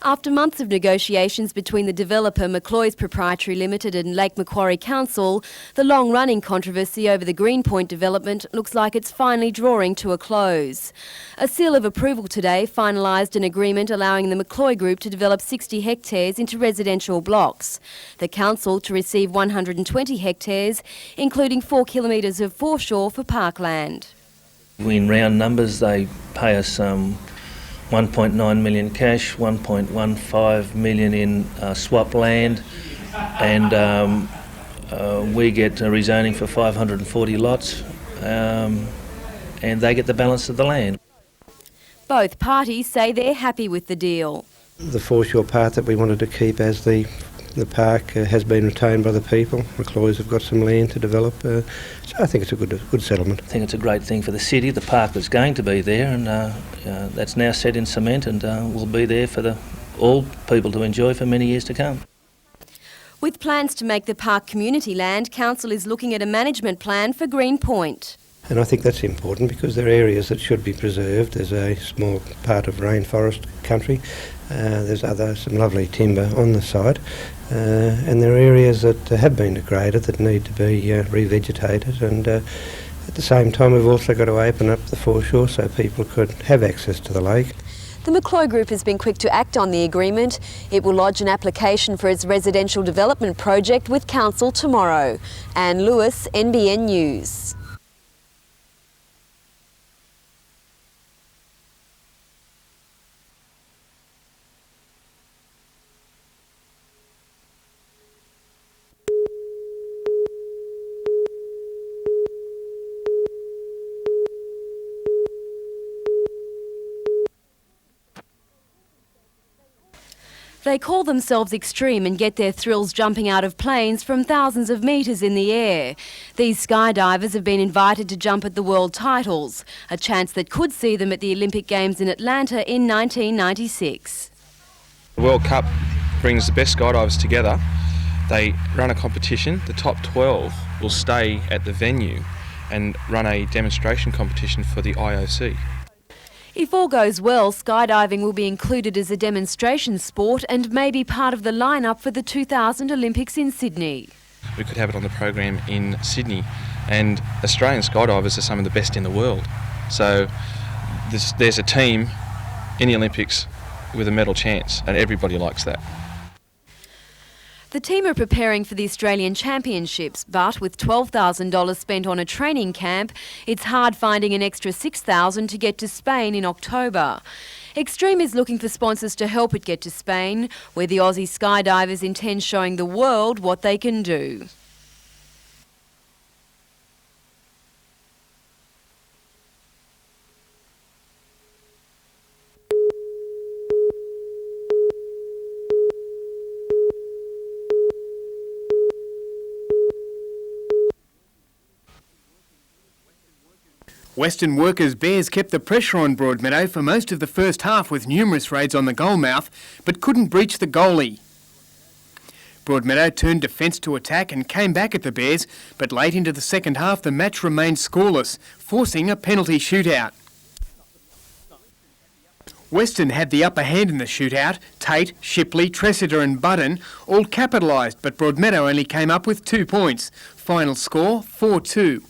After months of negotiations between the developer McCloy's Proprietary Limited and Lake Macquarie Council, the long-running controversy over the Greenpoint development looks like it's finally drawing to a close. A seal of approval today finalised an agreement allowing the McCloy Group to develop 60 hectares into residential blocks. The council to receive 120 hectares, including 4 kilometres of foreshore for parkland. In round numbers, they pay us 1.9 million cash, 1.15 million in swap land, and we get rezoning for 540 lots, and they get the balance of the land. Both parties say they're happy with the deal. The foreshore part that we wanted to keep as the park has been retained by the people. McCloy's have got some land to develop, so I think it's a good settlement. I think it's a great thing for the city. The park was going to be there, and that's now set in cement and will be there for all people to enjoy for many years to come. With plans to make the park community land, Council is looking at a management plan for Greenpoint. And I think that's important because there are areas that should be preserved. There's a small part of rainforest country. There's some lovely timber on the site. And there are areas that have been degraded that need to be revegetated. And at the same time, we've also got to open up the foreshore so people could have access to the lake. The McCloy Group has been quick to act on the agreement. It will lodge an application for its residential development project with Council tomorrow. Anne Lewis, NBN News. They call themselves extreme and get their thrills jumping out of planes from thousands of metres in the air. These skydivers have been invited to jump at the world titles, a chance that could see them at the Olympic Games in Atlanta in 1996. The World Cup brings the best skydivers together. They run a competition. The top 12 will stay at the venue and run a demonstration competition for the IOC. If all goes well, skydiving will be included as a demonstration sport and may be part of the lineup for the 2000 Olympics in Sydney. We could have it on the program in Sydney, and Australian skydivers are some of the best in the world. So there's a team in the Olympics with a medal chance, and everybody likes that. The team are preparing for the Australian Championships, but with $12,000 spent on a training camp, it's hard finding an extra $6,000 to get to Spain in October. Extreme is looking for sponsors to help it get to Spain, where the Aussie skydivers intend showing the world what they can do. Western Workers Bears kept the pressure on Broadmeadow for most of the first half with numerous raids on the goalmouth, but couldn't breach the goalie. Broadmeadow turned defence to attack and came back at the Bears, but late into the second half the match remained scoreless, forcing a penalty shootout. Western had the upper hand in the shootout. Tate, Shipley, Tressida and Budden all capitalised, but Broadmeadow only came up with 2 points. Final score 4-2.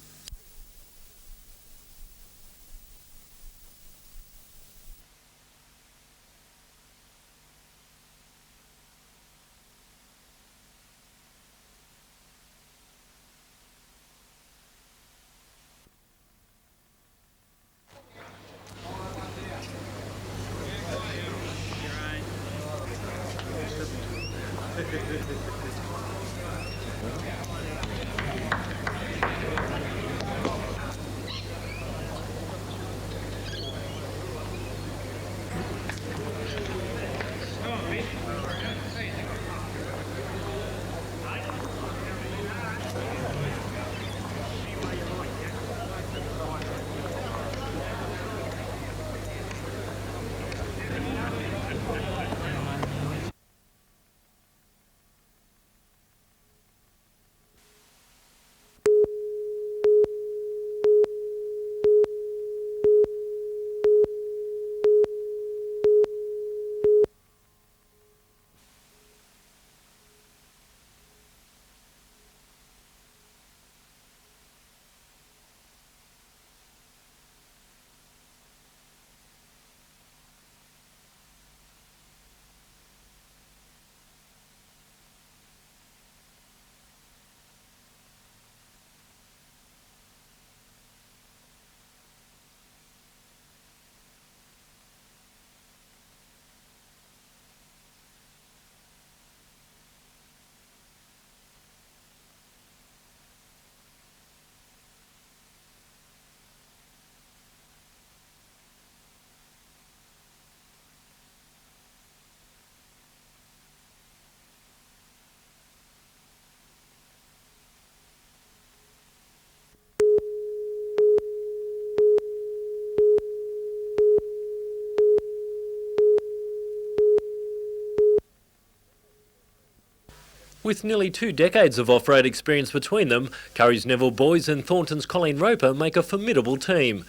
With nearly 2 decades of off-road experience between them, Curry's Neville Boys and Thornton's Colleen Roper make a formidable team.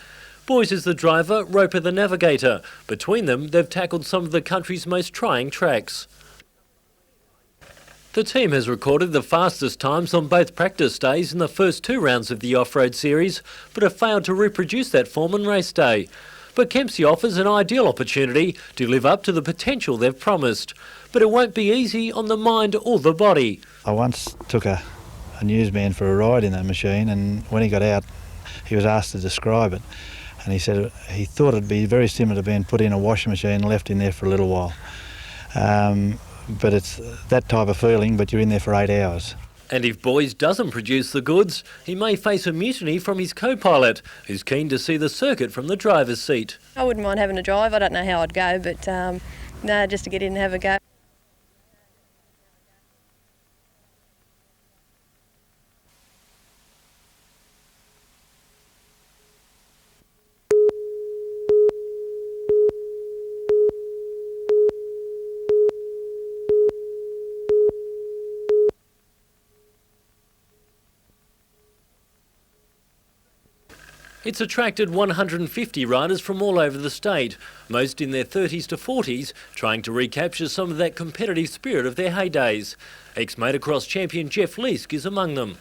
Boys is the driver, Roper the navigator. Between them, they've tackled some of the country's most trying tracks. The team has recorded the fastest times on both practice days in the first 2 rounds of the off-road series, but have failed to reproduce that form on race day. But Kempsey offers an ideal opportunity to live up to the potential they've promised. But it won't be easy on the mind or the body. I once took a newsman for a ride in that machine, and when he got out, he was asked to describe it. And he said he thought it'd be very similar to being put in a washing machine and left in there for a little while. But it's that type of feeling, but you're in there for 8 hours. And if Boys doesn't produce the goods, he may face a mutiny from his co-pilot, who's keen to see the circuit from the driver's seat. I wouldn't mind having a drive. I don't know how I'd go, but no, just to get in and have a go. It's attracted 150 riders from all over the state, most in their 30s to 40s, trying to recapture some of that competitive spirit of their heydays. Ex-motocross champion Jeff Leask is among them.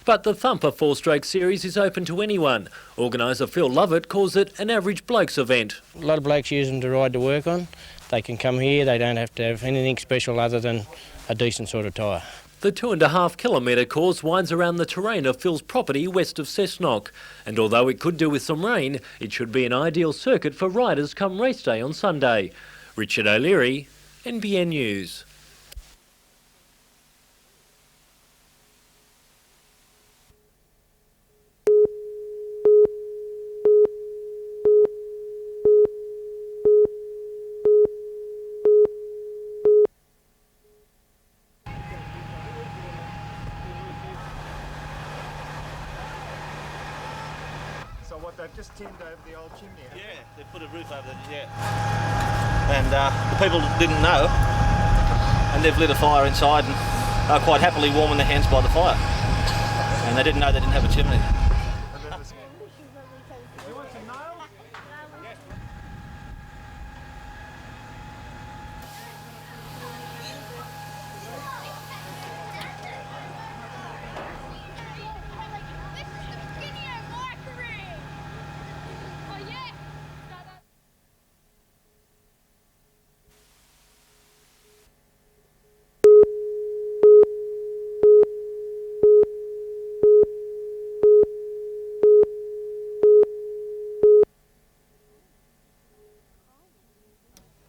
But the Thumper 4-stroke series is open to anyone. Organiser Phil Lovett calls it an average blokes event. A lot of blokes use them to ride to work on. They can come here, they don't have to have anything special other than a decent sort of tyre. The 2.5 kilometre course winds around the terrain of Phil's property west of Cessnock, and although it could do with some rain, it should be an ideal circuit for riders come race day on Sunday. Richard O'Leary, NBN News. So what, they've just tinned over the old chimney? Yeah, they put a roof over it, yeah. And the people didn't know, and they've lit a fire inside and are quite happily warming their hands by the fire. And they didn't know they didn't have a chimney.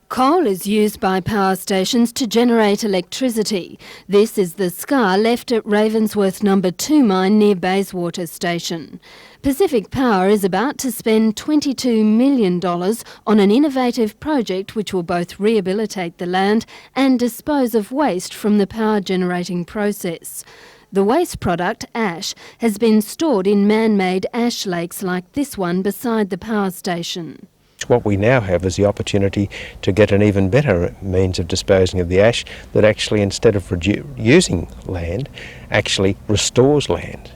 Coal is used by power stations to generate electricity. This is the scar left at Ravensworth No. 2 mine near Bayswater Station. Pacific Power is about to spend $22 million on an innovative project which will both rehabilitate the land and dispose of waste from the power generating process. The waste product, ash, has been stored in man-made ash lakes like this one beside the power station. What we now have is the opportunity to get an even better means of disposing of the ash that actually, instead of using land, actually restores land.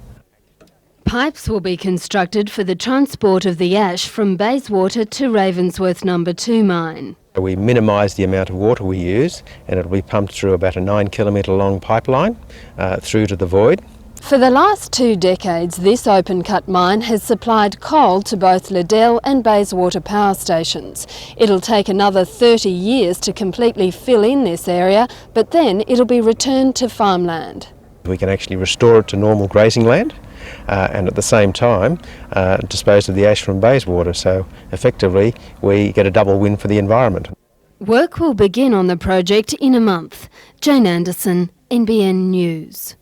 Pipes will be constructed for the transport of the ash from Bayswater to Ravensworth No. 2 mine. We minimise the amount of water we use, and it will be pumped through about a 9-kilometre long pipeline through to the void. For the last 2 decades, this open-cut mine has supplied coal to both Liddell and Bayswater power stations. It'll take another 30 years to completely fill in this area, but then it'll be returned to farmland. We can actually restore it to normal grazing land and at the same time dispose of the ash from Bayswater, so effectively we get a double win for the environment. Work will begin on the project in a month. Jane Anderson, NBN News.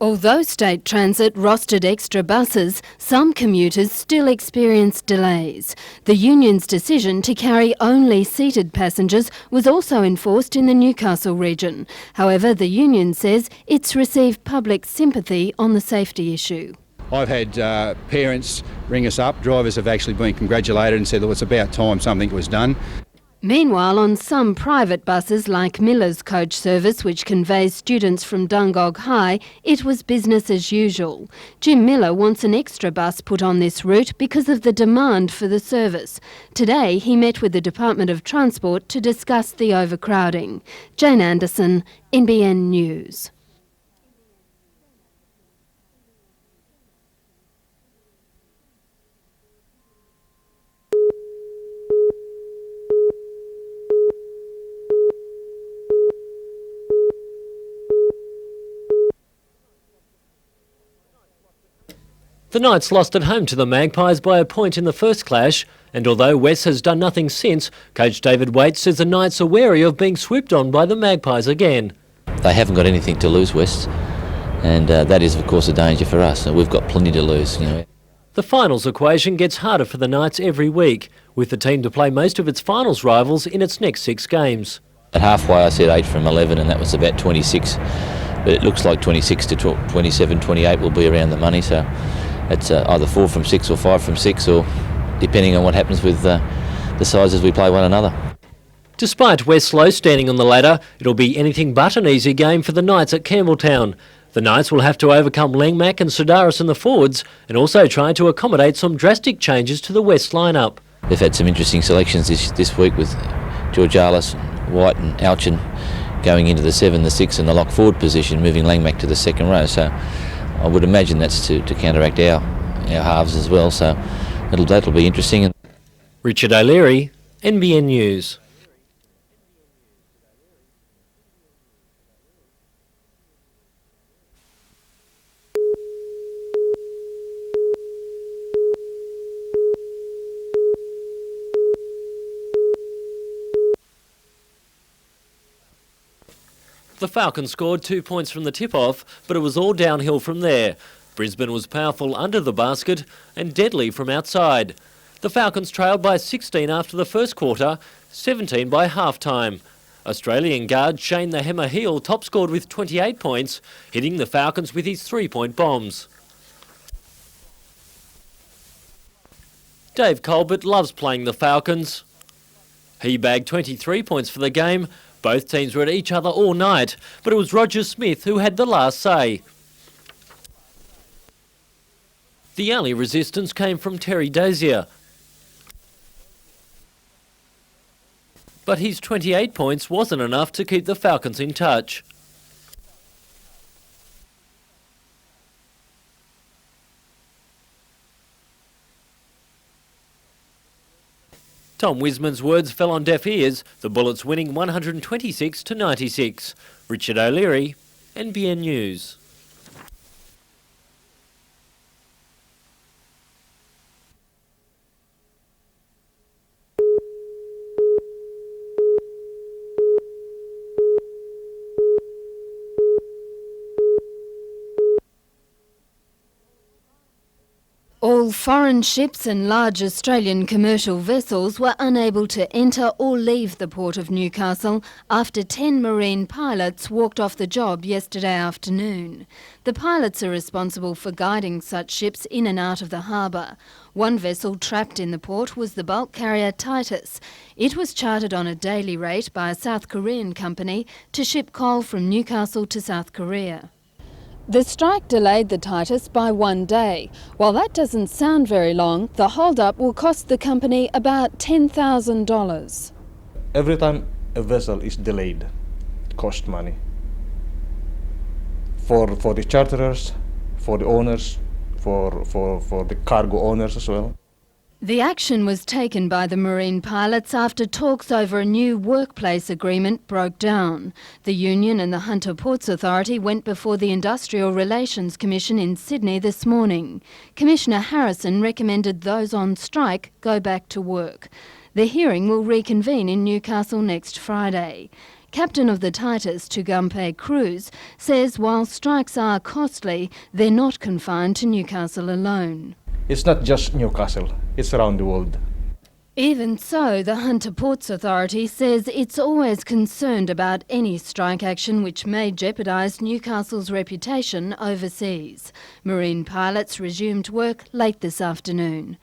Although State Transit rostered extra buses, some commuters still experienced delays. The union's decision to carry only seated passengers was also enforced in the Newcastle region. However, the union says it's received public sympathy on the safety issue. I've had parents ring us up, drivers have actually been congratulated and said, well, it's about time something was done. Meanwhile, on some private buses like Miller's coach service, which conveys students from Dungog High, it was business as usual. Jim Miller wants an extra bus put on this route because of the demand for the service. Today, he met with the Department of Transport to discuss the overcrowding. Jane Anderson, NBN News. The Knights lost at home to the Magpies by a point in the first clash, and although West has done nothing since, coach David Waite says the Knights are wary of being swooped on by the Magpies again. They haven't got anything to lose, West, and that is of course a danger for us. We've got plenty to lose. The finals equation gets harder for the Knights every week, with the team to play most of its finals rivals in its next 6 games. At halfway I said 8 from 11 and that was about 26, but it looks like 26 to 27, 28 will be around the money, so it's either 4 from 6 or 5 from 6, or depending on what happens with the sides as we play one another. Despite West low standing on the ladder, it'll be anything but an easy game for the Knights at Campbelltown. The Knights will have to overcome Langmack and Sidaris in the forwards, and also try to accommodate some drastic changes to the West lineup. They've had some interesting selections this week with Georgialis, White and Alchin going into the 7, the 6 and the lock forward position, moving Langmack to the second row. So I would imagine that's to counteract our halves as well, so that'll be interesting. Richard O'Leary, NBN News. The Falcons scored 2 points from the tip-off, but it was all downhill from there. Brisbane was powerful under the basket and deadly from outside. The Falcons trailed by 16 after the first quarter, 17 by half-time. Australian guard Shane the Hammer Heel top-scored with 28 points, hitting the Falcons with his 3-point bombs. Dave Colbert loves playing the Falcons. He bagged 23 points for the game. Both teams were at each other all night, but it was Roger Smith who had the last say. The only resistance came from Terry Dozier. But his 28 points wasn't enough to keep the Falcons in touch. Tom Wisman's words fell on deaf ears, the Bullets winning 126 to 96. Richard O'Leary, NBN News. All foreign ships and large Australian commercial vessels were unable to enter or leave the port of Newcastle after 10 marine pilots walked off the job yesterday afternoon. The pilots are responsible for guiding such ships in and out of the harbour. One vessel trapped in the port was the bulk carrier Titus. It was chartered on a daily rate by a South Korean company to ship coal from Newcastle to South Korea. The strike delayed the Titus by 1 day. While that doesn't sound very long, the hold-up will cost the company about $10,000. Every time a vessel is delayed, it costs money. For the charterers, for the owners, for the cargo owners as well. The action was taken by the marine pilots after talks over a new workplace agreement broke down. The union and the Hunter Ports Authority went before the Industrial Relations Commission in Sydney this morning. Commissioner Harrison recommended those on strike go back to work. The hearing will reconvene in Newcastle next Friday. captain of the Titus Tugampe cruise, says while strikes are costly, they're not confined to Newcastle alone. It's not just Newcastle, it's around the world. Even so, the Hunter Ports Authority says it's always concerned about any strike action which may jeopardise Newcastle's reputation overseas. Marine pilots resumed work late this afternoon.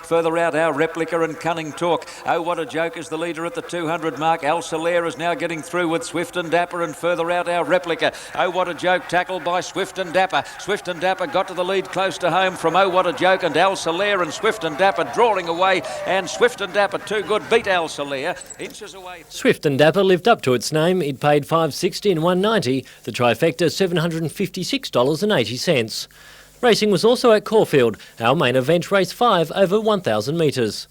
Further out, our Replica and Cunning Talk. Oh, what a joke is the leader at the 200 mark. Al Soler is now getting through with Swift and Dapper, and further out, our Replica. Oh, what a joke, tackled by Swift and Dapper. Swift and Dapper got to the lead close to home from Oh, what a joke, and Al Soler and Swift and Dapper drawing away, and Swift and Dapper, too good, beat Al Soler. Inches away. Swift and Dapper lived up to its name. It paid $5.60 and $1.90. The trifecta $756.80. Racing was also at Caulfield, our main event, race 5 over 1,000 metres.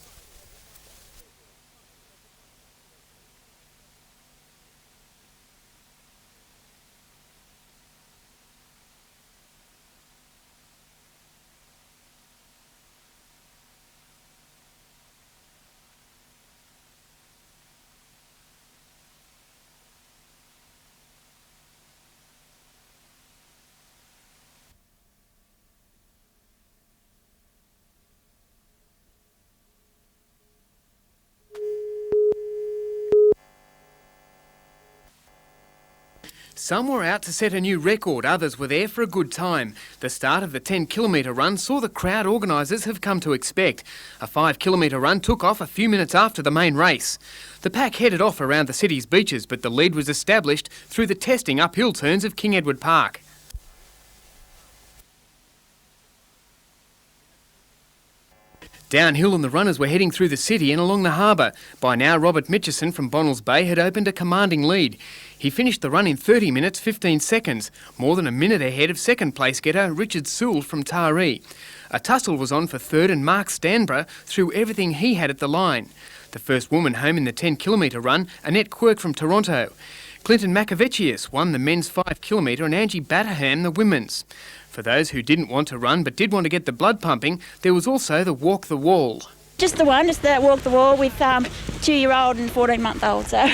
Some were out to set a new record, others were there for a good time. The start of the 10-kilometre run saw the crowd organisers have come to expect. A 5-kilometre run took off a few minutes after the main race. The pack headed off around the city's beaches, but the lead was established through the testing uphill turns of King Edward Park. Downhill and the runners were heading through the city and along the harbour. By now, Robert Mitchison from Bonnells Bay had opened a commanding lead. He finished the run in 30 minutes 15 seconds, more than a minute ahead of second place getter Richard Sewell from Taree. A tussle was on for third and Mark Stanborough threw everything he had at the line. The first woman home in the 10-kilometre run, Annette Quirk from Toronto. Clinton Macavecius won the men's 5-kilometre and Angie Batterham the women's. For those who didn't want to run but did want to get the blood pumping, there was also the Walk the Wall. Just the one, just that Walk the Wall with 2-year-old and 14-month-old. So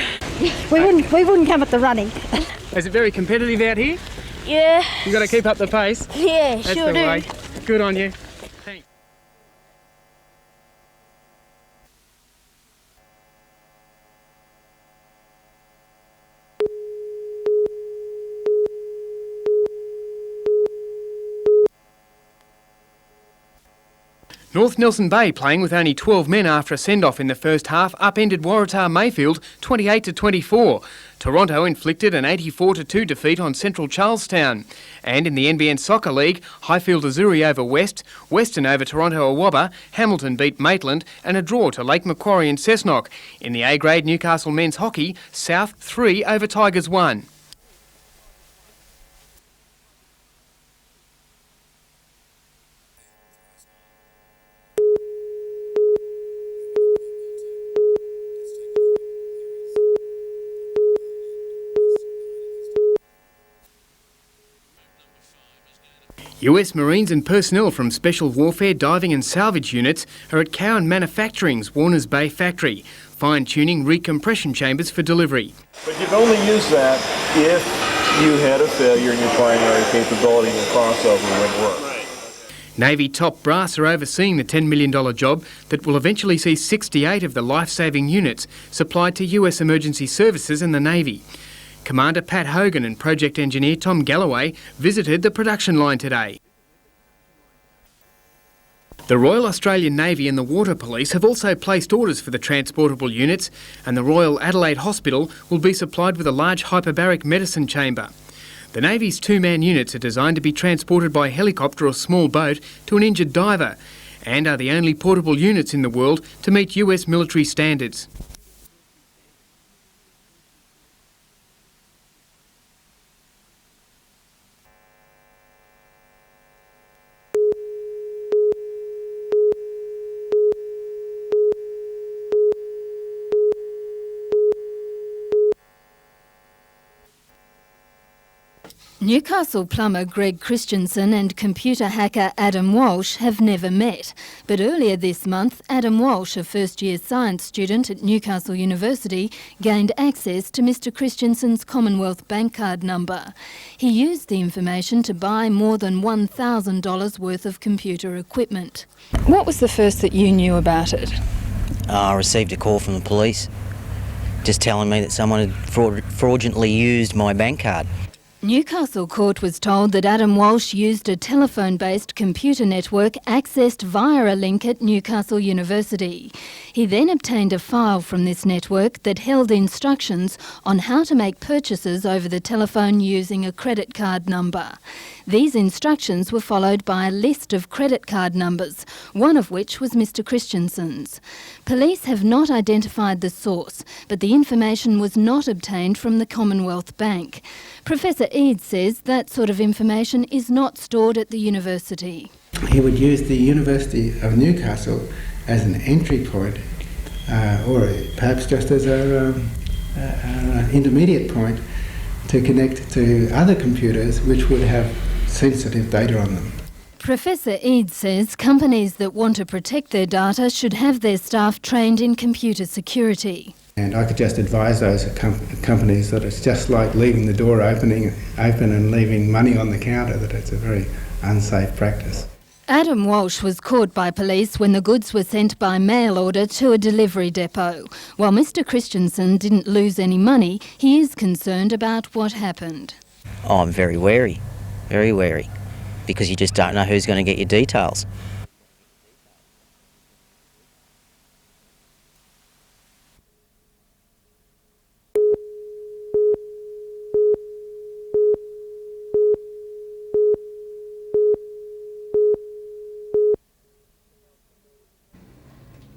we wouldn't come at the running. Is it very competitive out here? Yeah. You've got to keep up the pace. Yeah, That's sure the do. way. Good on you. Thanks. North Nelson Bay, playing with only 12 men after a send-off in the first half, upended Waratah Mayfield 28-24. Toronto inflicted an 84-2 defeat on Central Charlestown. And in the NBN Soccer League, Highfield Azuri over West, Western over Toronto Awabba, Hamilton beat Maitland, and a draw to Lake Macquarie and Cessnock. In the A-grade Newcastle men's hockey, South 3 over Tigers 1. US Marines and personnel from Special Warfare Diving and Salvage Units are at Cowan Manufacturing's Warners Bay factory, fine-tuning recompression chambers for delivery. But you'd only use that if you had a failure in your primary capability and the crossover wouldn't work. Navy top brass are overseeing the $10 million job that will eventually see 68 of the life-saving units supplied to US Emergency Services and the Navy. Commander Pat Hogan and project engineer Tom Galloway visited the production line today. The Royal Australian Navy and the Water Police have also placed orders for the transportable units, and the Royal Adelaide Hospital will be supplied with a large hyperbaric medicine chamber. The Navy's two-man units are designed to be transported by helicopter or small boat to an injured diver, and are the only portable units in the world to meet US military standards. Newcastle plumber Greg Christensen and computer hacker Adam Walsh have never met. But earlier this month, Adam Walsh, a first-year science student at Newcastle University, gained access to Mr Christensen's Commonwealth bank card number. He used the information to buy more than $1,000 worth of computer equipment. What was the first that you knew about it? I received a call from the police just telling me that someone had fraudulently used my bank card. Newcastle Court was told that Adam Walsh used a telephone-based computer network accessed via a link at Newcastle University. He then obtained a file from this network that held instructions on how to make purchases over the telephone using a credit card number. These instructions were followed by a list of credit card numbers, one of which was Mr Christensen's. Police have not identified the source, but the information was not obtained from the Commonwealth Bank. Professor Eade says that sort of information is not stored at the university. He would use the University of Newcastle as an entry point, or perhaps just as an intermediate point to connect to other computers which would have sensitive data on them. Professor Eade says companies that want to protect their data should have their staff trained in computer security. And I could just advise those companies that it's just like leaving the door open and leaving money on the counter, that it's a very unsafe practice. Adam Walsh was caught by police when the goods were sent by mail order to a delivery depot. While Mr Christensen didn't lose any money, he is concerned about what happened. Oh, I'm very wary, because you just don't know who's going to get your details.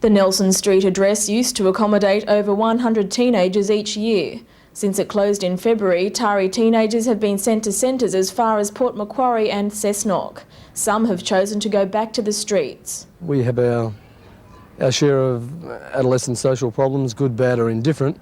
The Nelson Street address used to accommodate over 100 teenagers each year. Since it closed in February, Tari teenagers have been sent to centres as far as Port Macquarie and Cessnock. Some have chosen to go back to the streets. We have our share of adolescent social problems, good, bad or indifferent,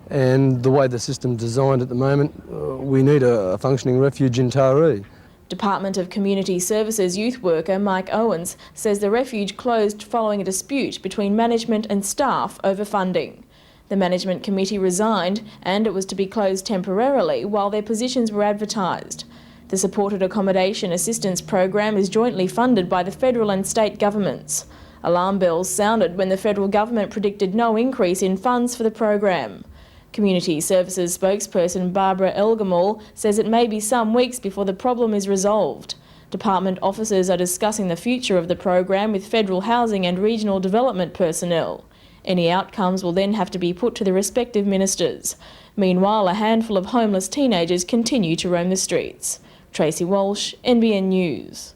and the way the system's designed at the moment, we need a functioning refuge in Taree. Department of Community Services youth worker Mike Owens says the refuge closed following a dispute between management and staff over funding. The management committee resigned and it was to be closed temporarily while their positions were advertised. The Supported Accommodation Assistance Program is jointly funded by the federal and state governments. Alarm bells sounded when the federal government predicted no increase in funds for the program. Community Services spokesperson Barbara Elgamall says it may be some weeks before the problem is resolved. Department officers are discussing the future of the program with federal housing and regional development personnel. Any outcomes will then have to be put to the respective ministers. Meanwhile, a handful of homeless teenagers continue to roam the streets. Tracy Walsh, NBN News.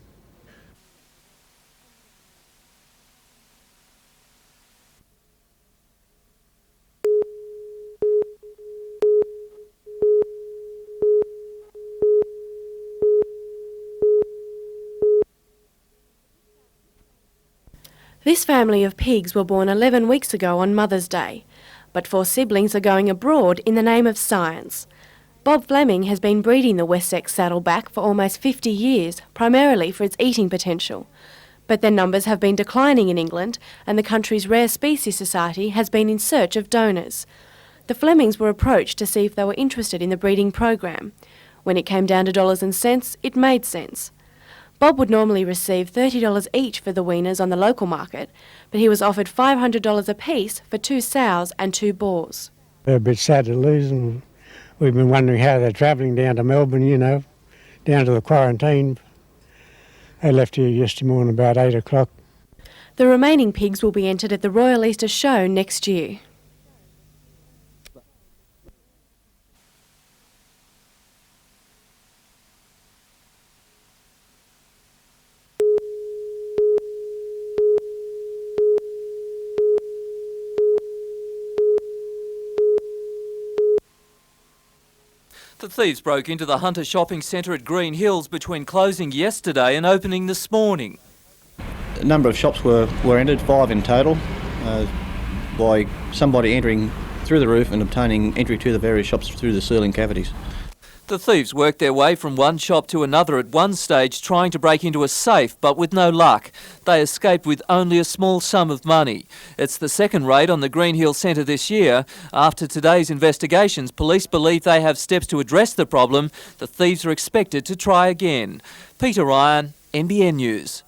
This family of pigs were born 11 weeks ago on Mother's Day, but 4 siblings are going abroad in the name of science. Bob Fleming has been breeding the Wessex saddleback for almost 50 years, primarily for its eating potential. But their numbers have been declining in England, and the country's Rare Species Society has been in search of donors. The Flemings were approached to see if they were interested in the breeding program. When it came down to dollars and cents, it made sense. Bob would normally receive $30 each for the weaners on the local market, but he was offered $500 apiece for 2 sows and 2 boars. They're a bit sad to lose them. We've been wondering how they're travelling down to Melbourne, you know, down to the quarantine. They left here yesterday morning about 8 o'clock. The remaining pigs will be entered at the Royal Easter Show next year. The thieves broke into the Hunter Shopping Centre at Green Hills between closing yesterday and opening this morning. A number of shops were entered, 5 in total, by somebody entering through the roof and obtaining entry to the various shops through the ceiling cavities. The thieves worked their way from one shop to another at one stage, trying to break into a safe, but with no luck. They escaped with only a small sum of money. It's the second raid on the Green Hill Centre this year. After today's investigations, police believe they have steps to address the problem. The thieves are expected to try again. Peter Ryan, NBN News.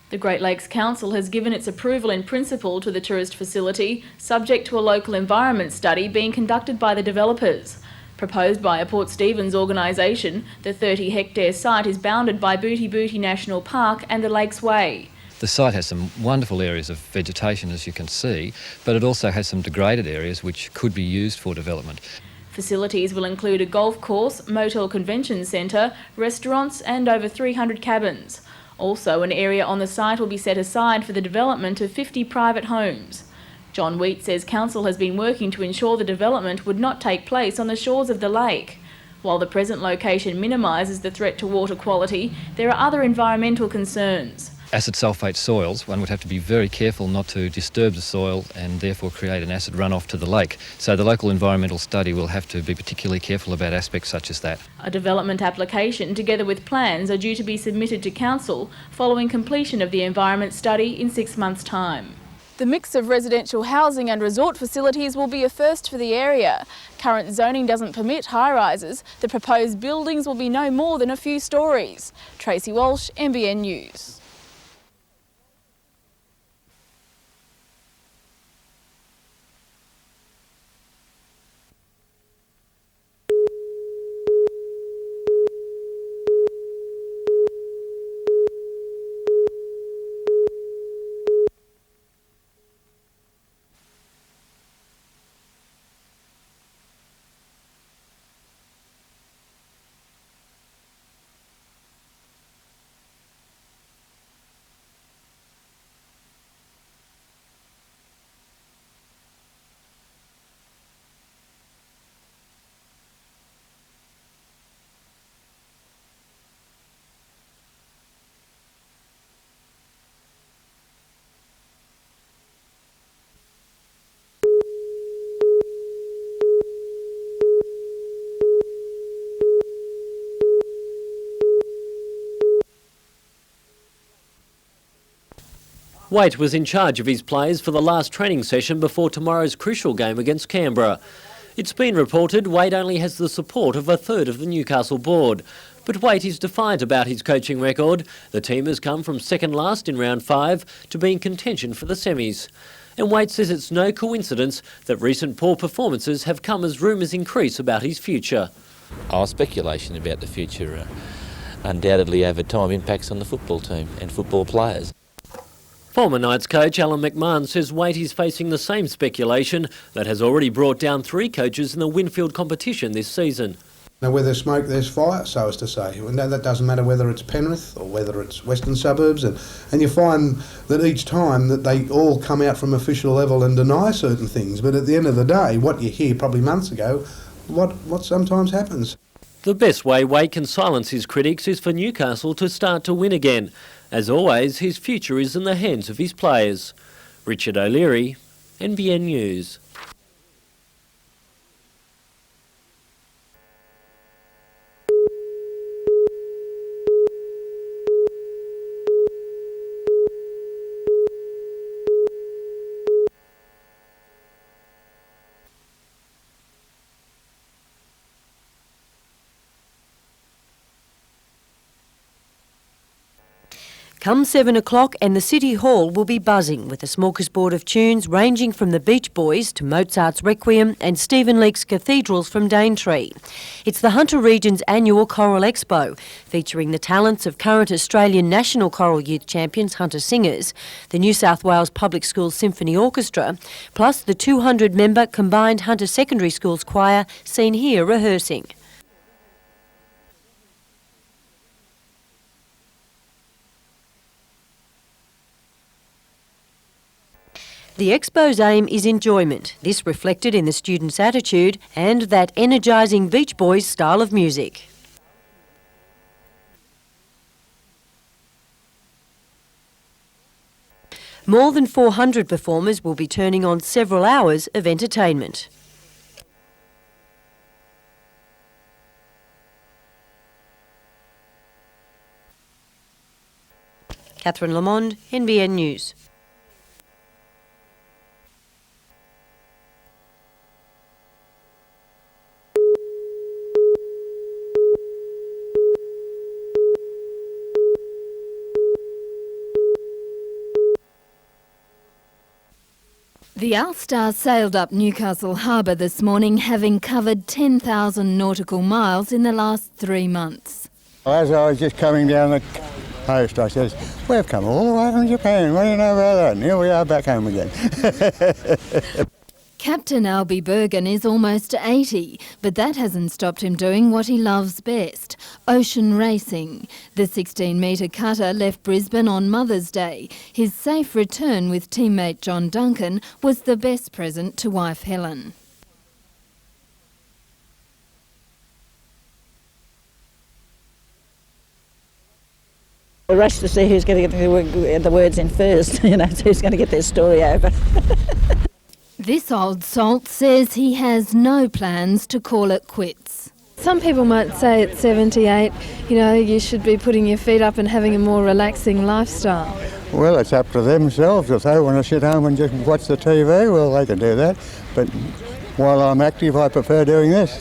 The Great Lakes Council has given its approval in principle to the tourist facility, subject to a local environment study being conducted by the developers. Proposed by a Port Stephens organisation, the 30-hectare site is bounded by Booty Booty National Park and the Lakes Way. The site has some wonderful areas of vegetation, as you can see, but it also has some degraded areas which could be used for development. Facilities will include a golf course, motel convention centre, restaurants and over 300 cabins. Also, an area on the site will be set aside for the development of 50 private homes. John Wheat says council has been working to ensure the development would not take place on the shores of the lake. While the present location minimises the threat to water quality, there are other environmental concerns. Acid sulphate soils, one would have to be very careful not to disturb the soil and therefore create an acid runoff to the lake. So the local environmental study will have to be particularly careful about aspects such as that. A development application together with plans are due to be submitted to council following completion of the environment study in 6 months' time. The mix of residential housing and resort facilities will be a first for the area. Current zoning doesn't permit high-rises. The proposed buildings will be no more than a few stories. Tracy Walsh, NBN News. Waite was in charge of his players for the last training session before tomorrow's crucial game against Canberra. It's been reported Waite only has the support of a third of the Newcastle board. But Waite is defiant about his coaching record. The team has come from second last in round 5 to be in contention for the semis. And Waite says it's no coincidence that recent poor performances have come as rumours increase about his future. Our speculation about the future undoubtedly over time impacts on the football team and football players. Former Knights coach Alan McMahon says Waite is facing the same speculation that has already brought down 3 coaches in the Winfield competition this season. Now, where there's smoke, there's fire, so as to say. And that doesn't matter whether it's Penrith or whether it's Western Suburbs. And you find that each time that they all come out from official level and deny certain things. But at the end of the day, what you hear probably months ago, what sometimes happens. The best way Waite can silence his critics is for Newcastle to start to win again. As always, his future is in the hands of his players. Richard O'Leary, NBN News. Come 7 o'clock and the City Hall will be buzzing with a smorgasbord of tunes ranging from the Beach Boys to Mozart's Requiem and Stephen Leake's Cathedrals from Daintree. It's the Hunter Region's annual Choral Expo, featuring the talents of current Australian National Choral Youth Champions Hunter Singers, the New South Wales Public Schools Symphony Orchestra, plus the 200-member combined Hunter Secondary Schools choir seen here rehearsing. The Expo's aim is enjoyment, this reflected in the students' attitude and that energising Beach Boys style of music. More than 400 performers will be turning on several hours of entertainment. Catherine Lamond, NBN News. The Ulster sailed up Newcastle Harbour this morning, having covered 10,000 nautical miles in the last 3 months. As I was just coming down the coast, I says, "We've come all the way from Japan, what do you know about that?" And here we are back home again. Captain Albie Bergen is almost 80, but that hasn't stopped him doing what he loves best, ocean racing. The 16-metre cutter left Brisbane on Mother's Day. His safe return with teammate John Duncan was the best present to wife Helen. We rush to see who's going to get the words in first, who's going to get their story over. This old salt says he has no plans to call it quits. Some people might say at 78, you should be putting your feet up and having a more relaxing lifestyle. Well, it's up to themselves. If they want to sit home and just watch the TV, well, they can do that. But while I'm active, I prefer doing this.